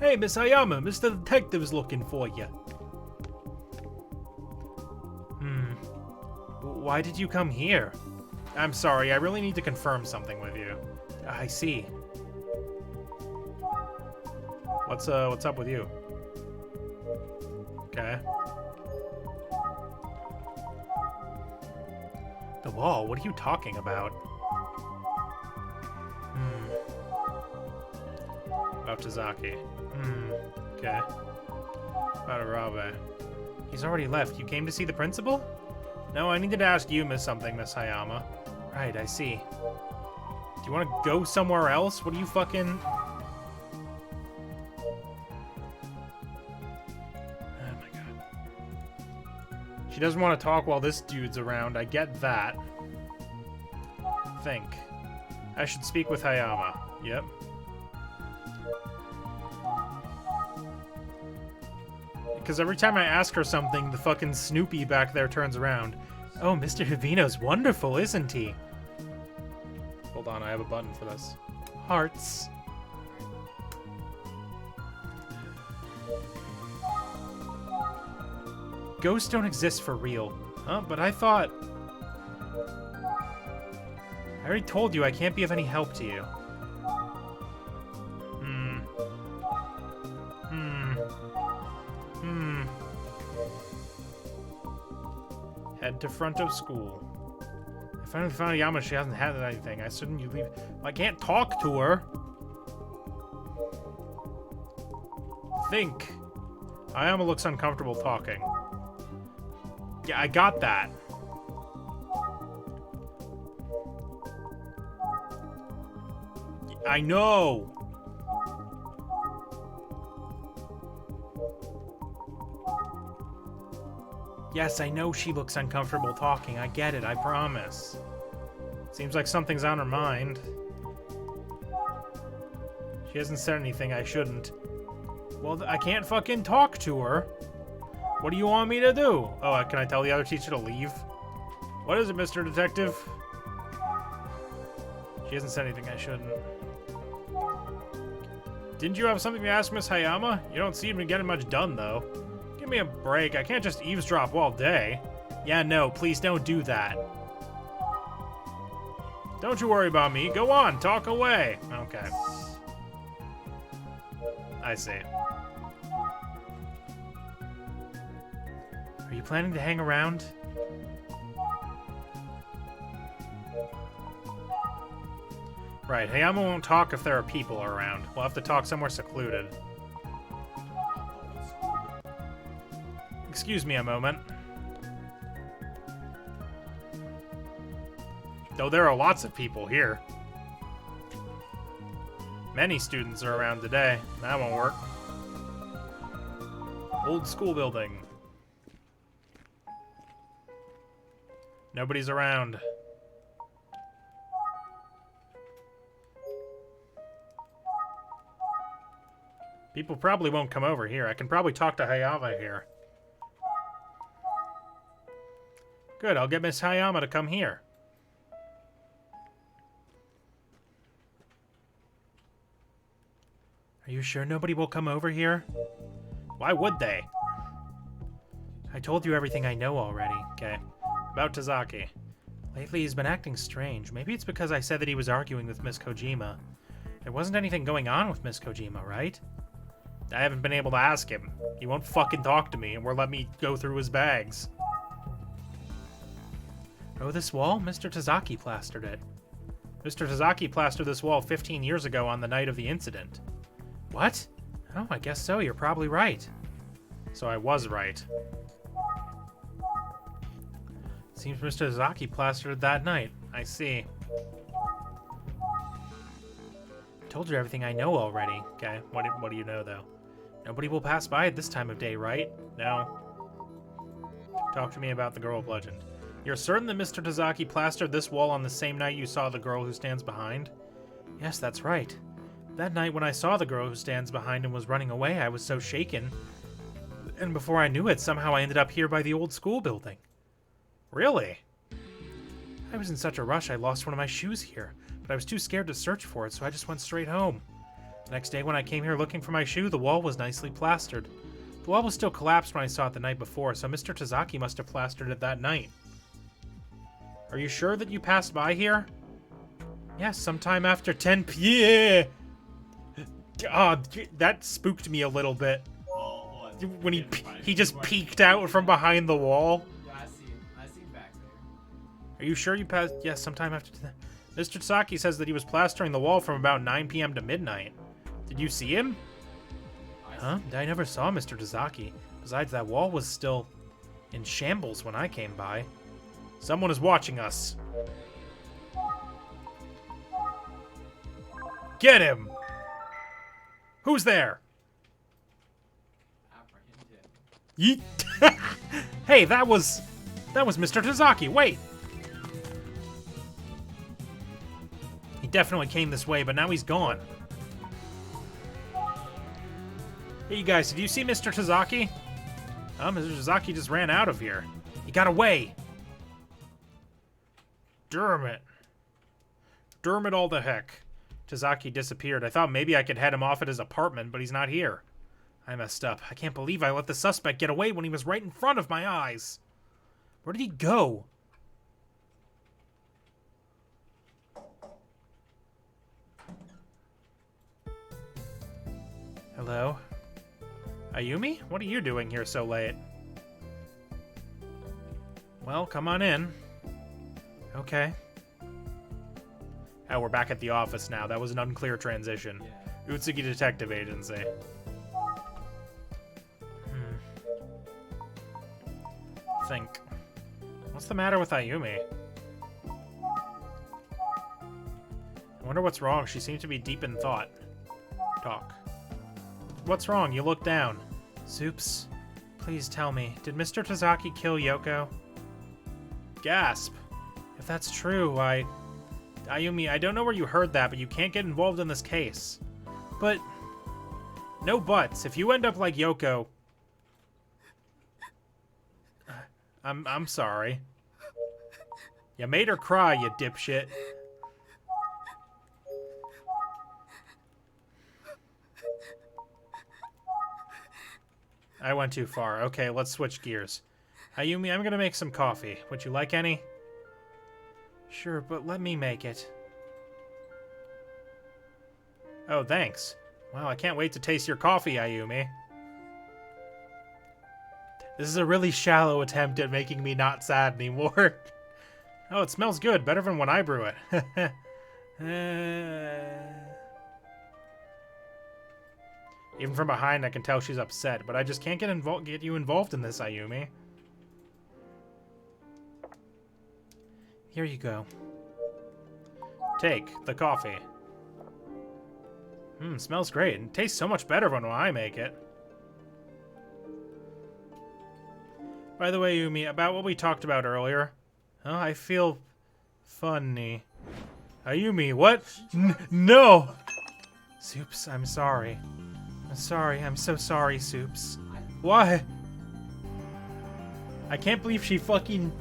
Hey, Miss Hayama, Mr. Detective's looking for you. Why did you come here? I'm sorry, I really need to confirm something with you. I see. What's up with you? Okay. The wall? What are you talking about? About Tazaki. Okay. About Urabe. He's already left. You came to see the principal? No, I needed to ask you, Miss Hayama. Right, I see. Do you want to go somewhere else? What are you fucking... Oh my god. She doesn't want to talk while this dude's around. I get that. Think. I should speak with Hayama. Yep. Because every time I ask her something, the fucking Snoopy back there turns around. Oh, Mr. Hivino's wonderful, isn't he? Hold on, I have a button for this. Hearts. Ghosts don't exist for real. Huh? But I thought... I already told you I can't be of any help to you. Head to front of school. I finally found Yama. She hasn't had anything. I shouldn't you leave. I can't talk to her. Think. Ayama looks uncomfortable talking. Yeah, I got that. I know. Yes, I know she looks uncomfortable talking. I get it, I promise. Seems like something's on her mind. She hasn't said anything I shouldn't. Well, I can't fucking talk to her. What do you want me to do? Oh, can I tell the other teacher to leave? What is it, Mr. Detective? She hasn't said anything I shouldn't. Didn't you have something to ask Miss Hayama? You don't seem to be getting much done, though. Give me a break. I can't just eavesdrop all day. Yeah, no, please don't do that. Don't you worry about me. Go on, talk away. Okay. I see. Are you planning to hang around? Right, Hayama won't talk if there are people around. We'll have to talk somewhere secluded. Excuse me a moment. Though there are lots of people here. Many students are around today. That won't work. Old school building. Nobody's around. People probably won't come over here. I can probably talk to Hayama here. Good, I'll get Miss Hayama to come here. Are you sure nobody will come over here? Why would they? I told you everything I know already. Okay. About Tazaki. Lately he's been acting strange. Maybe it's because I said that he was arguing with Miss Kojima. There wasn't anything going on with Miss Kojima, right? I haven't been able to ask him. He won't fucking talk to me and won't let me go through his bags. Oh, this wall? Mr. Tazaki plastered it. Mr. Tazaki plastered this wall 15 years ago on the night of the incident. What? Oh, I guess so. You're probably right. So I was right. Seems Mr. Tazaki plastered it that night. I see. Told you everything I know already. Okay, what do you know, though? Nobody will pass by at this time of day, right? No. Talk to me about the girl of legend. You're certain that Mr. Tazaki plastered this wall on the same night you saw the girl who stands behind? Yes, that's right. That night when I saw the girl who stands behind and was running away, I was so shaken. And before I knew it, somehow I ended up here by the old school building. Really? I was in such a rush I lost one of my shoes here, but I was too scared to search for it, so I just went straight home. The next day when I came here looking for my shoe, the wall was nicely plastered. The wall was still collapsed when I saw it the night before, so Mr. Tazaki must have plastered it that night. Are you sure that you passed by here? Yes, sometime after 10 p.m. God, that spooked me a little bit. Oh, When he just peeked out from behind the wall. Yeah, I see him. I see him back there. Are you sure you passed? Yes, sometime after. Mr. Tazaki says that he was plastering the wall from about 9 p.m. to midnight. Did you see him? Huh? I never saw Mr. Tazaki. Besides, that wall was still in shambles when I came by. Someone is watching us. Get him! Who's there? Apprehend him. Yeet. Hey, that was Mr. Tazaki. Wait. He definitely came this way, but now he's gone. Hey, you guys, did you see Mr. Tazaki? Oh, Mr. Tazaki just ran out of here. He got away. Damn it. Damn it all the heck. Tazaki disappeared. I thought maybe I could head him off at his apartment, but he's not here. I messed up. I can't believe I let the suspect get away when he was right in front of my eyes. Where did he go? Hello? Ayumi? What are you doing here so late? Well, come on in. Okay. Oh, we're back at the office now. That was an unclear transition. Yeah. Utsugi Detective Agency. Think. What's the matter with Ayumi? I wonder what's wrong. She seemed to be deep in thought. Talk. What's wrong? You look down. Supes, please tell me, did Mr. Tazaki kill Yoko? Gasp. If that's true, Ayumi, I don't know where you heard that, but you can't get involved in this case. But... no buts. If you end up like Yoko... I'm sorry. You made her cry, you dipshit. I went too far. Okay, let's switch gears. Ayumi, I'm gonna make some coffee. Would you like any? Sure, but let me make it. Oh, thanks. Well, I can't wait to taste your coffee, Ayumi. This is a really shallow attempt at making me not sad anymore. Oh, it smells good. Better than when I brew it. Even from behind, I can tell she's upset, but I just can't get you involved in this, Ayumi. Here you go. Take the coffee. Smells great. It tastes so much better when I make it. By the way, Yumi, about what we talked about earlier. Oh, I feel funny. Ayumi, what? No! Supes, I'm sorry. I'm sorry. I'm so sorry, Supes. Why? I can't believe she fucking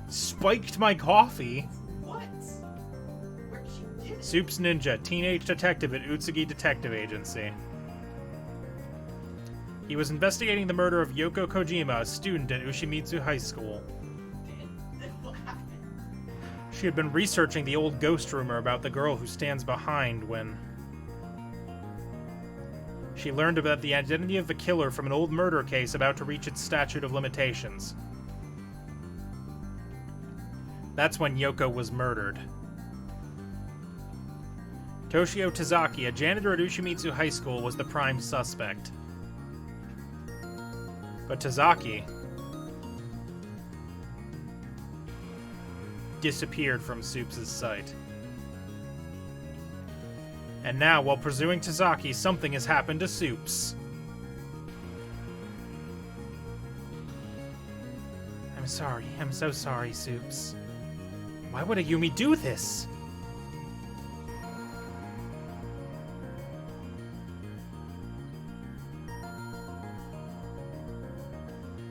spiked my coffee. What? Where did she get it? Supes Ninja, teenage detective at Utsugi Detective Agency. He was investigating the murder of Yoko Kojima, a student at Ushimitsu High School. What happened? She had been researching the old ghost rumor about the girl who stands behind when she learned about the identity of the killer from an old murder case about to reach its statute of limitations. That's when Yoko was murdered. Toshio Tazaki, a janitor at Ushimitsu High School, was the prime suspect. But Tazaki disappeared from Supes' sight. And now, while pursuing Tazaki, something has happened to Supes. I'm sorry. I'm so sorry, Supes. Why would Ayumi do this?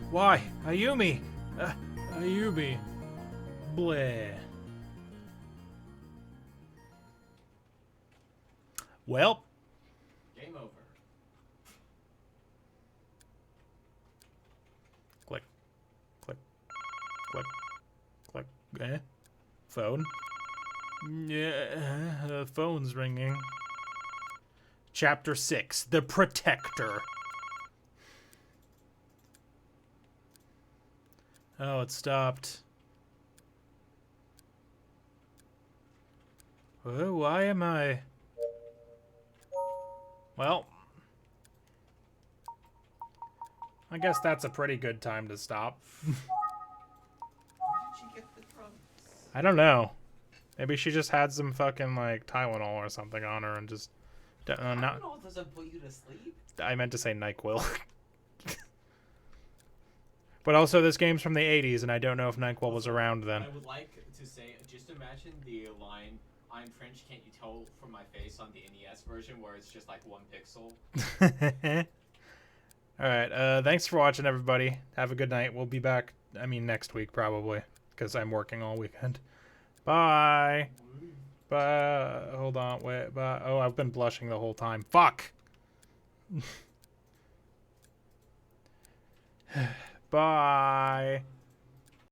Why? Ayumi! Ayumi. Bleh. Well. Game over. Click. Click. Click. Click. Phone. Yeah, the phone's ringing. Chapter 6, The Protector. Oh, it stopped. Oh, why am I... Well, I guess that's a pretty good time to stop. Where did she get the drugs? I don't know. Maybe she just had some fucking, like, Tylenol or something on her and just... not. Tylenol doesn't put you to sleep. I meant to say NyQuil. But also, this game's from the 80s, and I don't know if NyQuil was around then. I would like to say, just imagine the line, I'm French, can't you tell from my face on the NES version where it's just like 1 pixel. Alright, thanks for watching, everybody. Have a good night. We'll be back, next week, probably, because I'm working all weekend. Bye! Bye! Hold on, wait, bye. Oh, I've been blushing the whole time. Fuck! Bye!